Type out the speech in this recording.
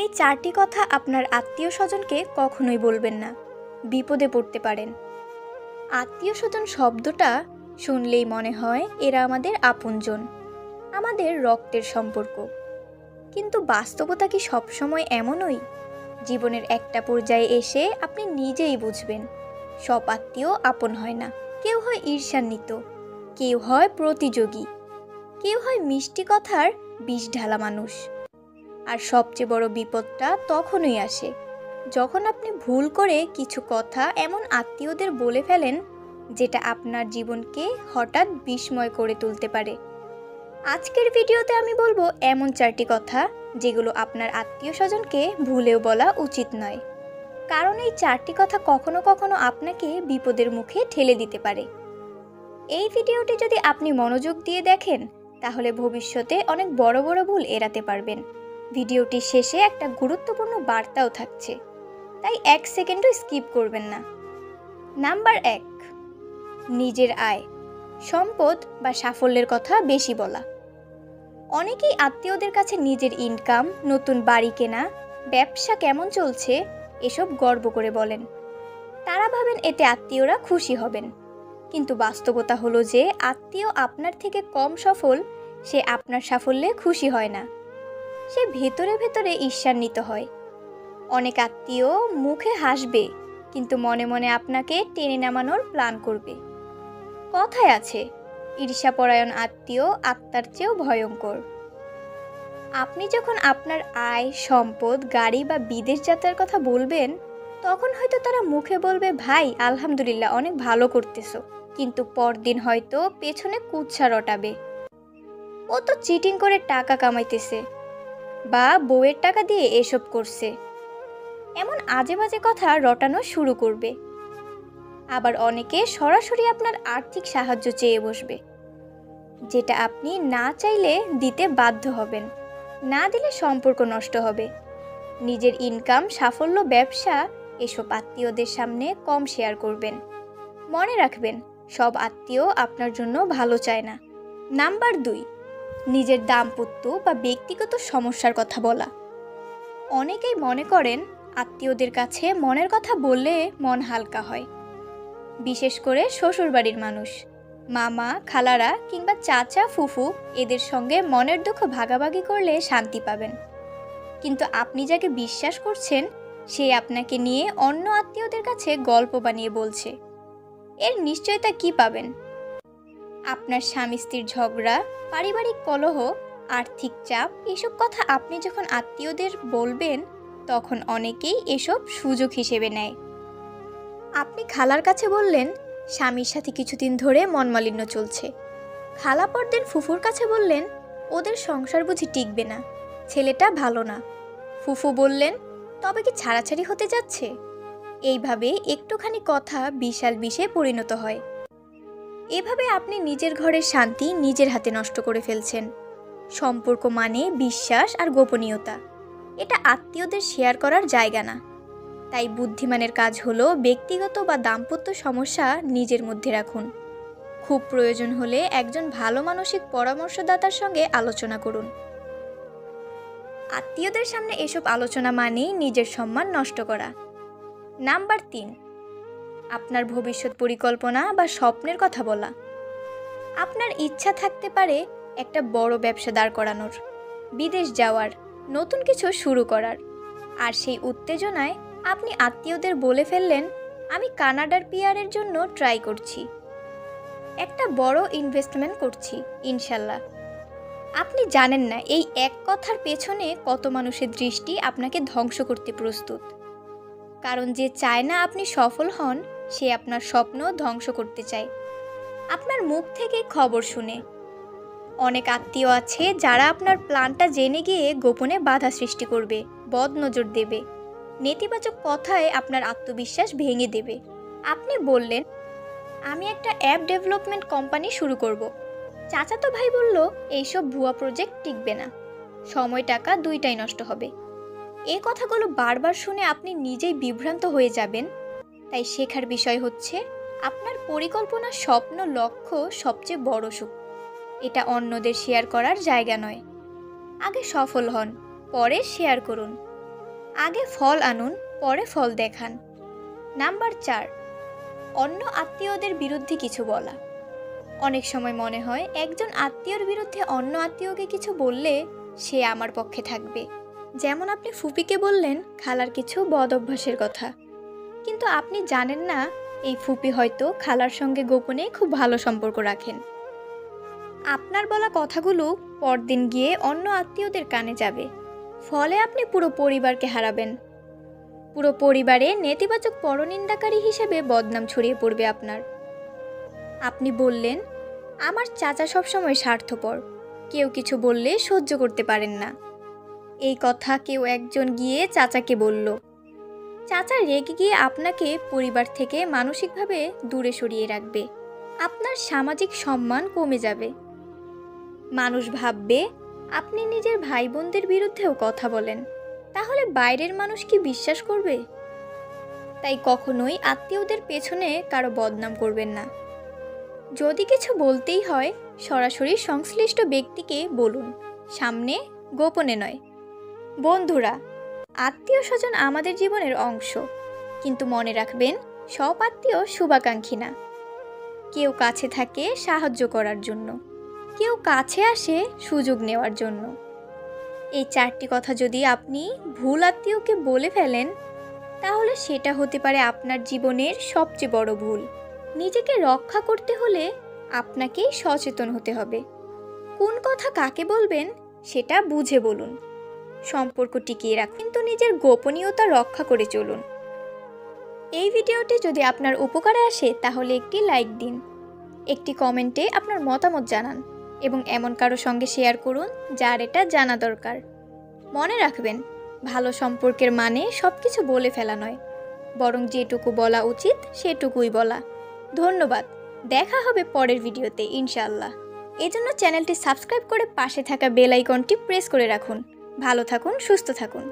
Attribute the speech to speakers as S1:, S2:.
S1: এই 4টি কথা আপনার আত্মীয়স্বজনকে কখনোই বলবেন না, বিপদে পড়তে পারেন। আত্মীয়স্বজন শব্দটা শুনলেই মনে হয় এরা আমাদের আপনজন, আমাদের রক্তের সম্পর্ক। কিন্তু বাস্তবতা কি সবসময় এমনই? জীবনের একটা পর্যায়ে এসে আপনি নিজেই বুঝবেন, সব আত্মীয় আপন হয় না। কেউ হয় ঈর্ষান্বিত, কেউ হয় প্রতিযোগী, কেউ হয় মিষ্টি কথার বিষ ঢালা মানুষ। আর সবচেয়ে বড় বিপদটা তখনই আসে যখন আপনি ভুল করে কিছু কথা এমন আত্মীয়দের বলে ফেলেন যেটা আপনার জীবনকে হঠাৎ বিস্ময় করে তুলতে পারে। আজকের ভিডিওতে আমি বলবো এমন 4টি কথা যেগুলো আপনার আত্মীয়স্বজনকে ভুলেও বলা উচিত নয়, কারণ এই 4টি কথা কখনো কখনো আপনাকে বিপদের মুখে ঠেলে দিতে পারে। এই ভিডিওটি যদি আপনি মনোযোগ দিয়ে দেখেন তাহলে ভবিষ্যতে অনেক বড় বড় ভুল এড়াতে পারবেন। ভিডিওটির শেষে একটা গুরুত্বপূর্ণ বার্তাও থাকছে, তাই 1 সেকেন্ডও স্কিপ করবেন না। নাম্বার 1, নিজের আয়, সম্পদ বা সাফল্যের কথা বেশি বলা। অনেকেই আত্মীয়দের কাছে নিজের ইনকাম, নতুন বাড়ি কেনা, ব্যবসা কেমন চলছে এসব গর্ব করে বলেন। তারা ভাবেন এতে আত্মীয়রা খুশি হবেন। কিন্তু বাস্তবতা হলো যে আত্মীয় আপনার থেকে কম সফল সে আপনার সাফল্যে খুশি হয় না, সে ভেতরে ভেতরে ঈর্ষান্বিত হয়। অনেক আত্মীয় মুখে হাসবে কিন্তু মনে মনে আপনাকে টেনে নামানোর প্ল্যান করবে। কথায় আছে, ঈর্ষাপরায়ণ আত্মীয় আত্মার চেয়েও ভয়ঙ্কর। আপনি যখন আপনার আয়, সম্পদ, গাড়ি বা বিদেশ যাত্রার কথা বলবেন তখন হয়তো তারা মুখে বলবে ভাই আলহামদুলিল্লাহ অনেক ভালো করতেছো, কিন্তু পরদিন হয়তো পেছনে কুৎসা রটাবে, ও তো চিটিং করে টাকা কামাইতেছে বা বউয়ের টাকা দিয়ে এসব করছে, এমন আজে বাজে কথা রটানো শুরু করবে। আবার অনেকে সরাসরি আপনার আর্থিক সাহায্য চেয়ে বসবে, যেটা আপনি না চাইলে দিতে বাধ্য হবেন। না দিলে সম্পর্ক নষ্ট হবে। নিজের ইনকাম, সাফল্য, ব্যবসা এসব আত্মীয়দের সামনে কম শেয়ার করবেন। মনে রাখবেন, সব আত্মীয় আপনার জন্য ভালো চায় না। নাম্বার 2, নিজের দাম্পত্য বা ব্যক্তিগত সমস্যার কথা বলা। অনেকেই মনে করেন আত্মীয়দের কাছে মনের কথা বললে মন হালকা হয়। বিশেষ করে শ্বশুরবাড়ির মানুষ, মামা, খালারা কিংবা চাচা, ফুফু এদের সঙ্গে মনের দুঃখ ভাগাভাগি করলে শান্তি পাবেন। কিন্তু আপনি যাকে বিশ্বাস করছেন সে আপনাকে নিয়ে অন্য আত্মীয়দের কাছে গল্প বানিয়ে বলছে, এর নিশ্চয়তা কি পাবেন? আপনার স্বামী স্ত্রীর ঝগড়া, পারিবারিক কলহ, আর্থিক চাপ এসব কথা আপনি যখন আত্মীয়দের বলবেন তখন অনেকেই এসব সুযোগ হিসেবে নেয়। আপনি খালার কাছে বললেন স্বামীর সাথে কিছুদিন ধরে মনমালিন্য চলছে, খালা পরদিন ফুফুর কাছে বললেন ওদের সংসার বুঝি টিকবে না, ছেলেটা ভালো না। ফুফু বললেন তবে কি ছাড়াছাড়ি হতে যাচ্ছে? এইভাবে একটুখানি কথা বিশাল বিষে পরিণত হয়। এভাবে আপনি নিজের ঘরের শান্তি নিজের হাতে নষ্ট করে ফেলছেন। সম্পর্ক মানে বিশ্বাস আর গোপনীয়তা, এটা আত্মীয়দের শেয়ার করার জায়গা না। তাই বুদ্ধিমানের কাজ হলো ব্যক্তিগত বা দাম্পত্য সমস্যা নিজের মধ্যে রাখুন। খুব প্রয়োজন হলে একজন ভালো মানসিক পরামর্শদাতার সঙ্গে আলোচনা করুন। আত্মীয়দের সামনে এসব আলোচনা মানেই নিজের সম্মান নষ্ট করা। নাম্বার 3, আপনার ভবিষ্যৎ পরিকল্পনা বা স্বপ্নের কথা বলা। আপনার ইচ্ছা থাকতে পারে একটা বড় ব্যবসা দাঁড় করানোর, বিদেশ যাওয়ার, নতুন কিছু শুরু করার, আর সেই উত্তেজনায় আপনি আত্মীয়দের বলে ফেললেন আমি কানাডার পিআরের জন্য ট্রাই করছি, একটা বড় ইনভেস্টমেন্ট করছি ইনশাল্লাহ। আপনি জানেন না এই এক কথার পেছনে কত মানুষের দৃষ্টি আপনাকে ধ্বংস করতে প্রস্তুত। কারণ যে চায় না আপনি সফল হন সে আপনার স্বপ্ন ধ্বংস করতে চায় আপনার মুখ থেকে খবর শুনে। অনেক আত্মীয় আছে যারা আপনার প্ল্যানটা জেনে গিয়ে গোপনে বাধা সৃষ্টি করবে, বদনজর দেবে, নেতিবাচক কথায় আপনার আত্মবিশ্বাস ভেঙে দেবে। আপনি বললেন আমি একটা অ্যাপ ডেভেলপমেন্ট কোম্পানি শুরু করব, চাচাতো ভাই বলল এইসব ভুয়া প্রজেক্ট টিকবে না, সময় টাকা দুইটাই নষ্ট হবে। এই কথাগুলো বারবার শুনে আপনি নিজেই বিভ্রান্ত হয়ে যাবেন। তাই শেখার বিষয় হচ্ছে আপনার পরিকল্পনা, স্বপ্ন, লক্ষ্য সবচেয়ে বড় সুখ, এটা অন্যদের শেয়ার করার জায়গা নয়। আগে সফল হন, পরে শেয়ার করুন। আগে ফল আনুন, পরে ফল দেখান। নাম্বার 4, অন্য আত্মীয়দের বিরুদ্ধে কিছু বলা। অনেক সময় মনে হয় একজন আত্মীয়র বিরুদ্ধে অন্য আত্মীয়কে কিছু বললে সে আমার পক্ষে থাকবে। যেমন আপনি ফুপিকে বললেন খালার কিছু বদ অভ্যাসের কথা, কিন্তু আপনি জানেন না এই ফুপি হয়তো খালার সঙ্গে গোপনে খুব ভালো সম্পর্ক রাখেন। আপনার বলা কথাগুলো পরদিন গিয়ে অন্য আত্মীয়দের কানে যাবে, ফলে আপনি পুরো পরিবারকে হারাবেন। পুরো পরিবারে নেতিবাচক পরনিন্দাকারী হিসেবে বদনাম ছড়িয়ে পড়বে আপনার। আপনি বললেন, আমার চাচা সবসময় স্বার্থপর, কেউ কিছু বললে সহ্য করতে পারেন না। এই কথা কেউ একজন গিয়ে চাচাকে বলল। চাচা রেগে গিয়ে আপনাকে পরিবার থেকে মানসিকভাবে দূরে সরিয়ে রাখবে। আপনার সামাজিক সম্মান কমে যাবে। মানুষ ভাববে আপনি নিজের ভাই বোনদের বিরুদ্ধেও কথা বলেন, তাহলে বাইরের মানুষ কি বিশ্বাস করবে? তাই কখনোই আত্মীয়দের পেছনে কারো বদনাম করবেন না। যদি কিছু বলতেই হয় সরাসরি সংশ্লিষ্ট ব্যক্তিকে বলুন, সামনে গোপনে নয়। বন্ধুরা, আত্মীয় স্বজন আমাদের জীবনের অংশ, কিন্তু মনে রাখবেন সব আত্মীয় শুভাকাঙ্ক্ষী না। কেউ কাছে থাকে সাহায্য করার জন্য, কেউ কাছে আসে সুযোগ নেওয়ার জন্য। এই 4টি কথা যদি আপনি ভুল আত্মীয়কে বলে ফেলেন, তাহলে সেটা হতে পারে আপনার জীবনের সবচেয়ে বড় ভুল। নিজেকে রক্ষা করতে হলে আপনাকেই সচেতন হতে হবে। কোন কথা কাকে বলবেন সেটা বুঝে বলুন। সম্পর্ক টিকিয়ে রাখুন, কিন্তু নিজের গোপনীয়তা রক্ষা করে চলুন। এই ভিডিওটি যদি আপনার উপকারে আসে তাহলে একটি লাইক দিন, একটি কমেন্টে আপনার মতামত জানান এবং এমন কারো সঙ্গে শেয়ার করুন যার এটা জানা দরকার। মনে রাখবেন, ভালো সম্পর্কের মানে সবকিছু বলে ফেলা নয়, বরং যেটুকু বলা উচিত সেটুকুই বলা। ধন্যবাদ। দেখা হবে পরের ভিডিওতে ইনশাআল্লাহ। এজন্য চ্যানেলটি সাবস্ক্রাইব করে পাশে থাকা বেল আইকনটি প্রেস করে রাখুন। ভালো থাকুন, সুস্থ থাকুন।